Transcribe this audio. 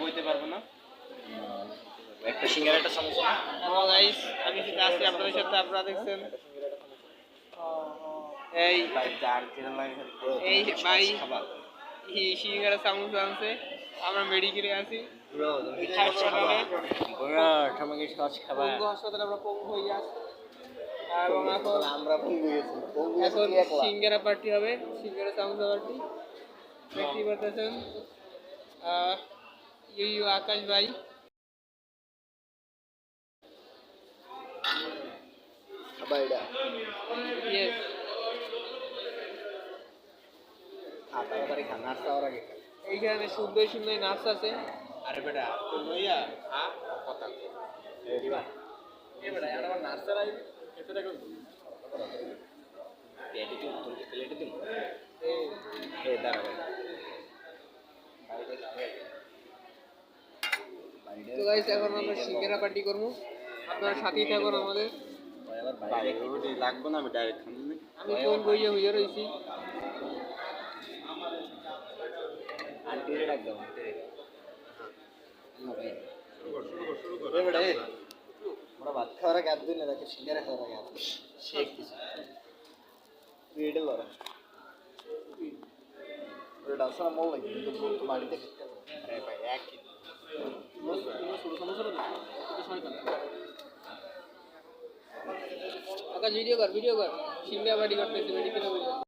বইতে পারবো না। একটা সিঙ্গারা একটা সমোসা। হ্যালো গাইস, আমি যেটা আছি আপনাদের সাথে, আপনারা দেখছেন এই ভাই যার যেটা লাগে এই ভাই এই সিঙ্গারা সমোসা আনছে, আমরা মেডিকেলে আছি ব্রো। তুমি হাসপাতালে ব্রো, তুমি কি সস খাবা? পঙ্গু হাসপাতালে আমরা পঙ্গু হয়ে আছি এবং এখন আমরা পঙ্গু গেছি। এখন সিঙ্গারা পার্টি হবে, সিঙ্গারা সমোসা পার্টি দেখতে পাচ্ছেন। ইউ আকাশ ভাই খাবাইডা ইয়েস তাড়াতাড়ি খা, নাস্তা হওয়ার আগে। এইখানে সুন্দর সুন্দর নাস্তা আছে। আরে বেটা তো লইয়া কথা রেডি বা এ বেটা এটা আমার নাস্তা রাই কত টাকা প্লেটে দিন, তুমি প্লেটে দিন। এ দাঁড়া ভাই, তো গাইস এখন আমরা সিঙ্গারা পার্টি করবো, আপনারা সাথেই থাকুন আমাদের। লাগবো না, আমি ডাইরেক্ট আমি কোন বইয়ে হইয়া রয়েছি। ভাত খাওয়ার আগে দিন না, সিঙ্গারা খাওয়ার আগে শেখ তুই লড়া ডালসা মল লাগে কিন্তু বাড়িতে খেতে হবে। আরে ভাই একই আকাশ ভিডিও কর, সিঙ্গারা পার্টি করতেছি মেডিকেলে।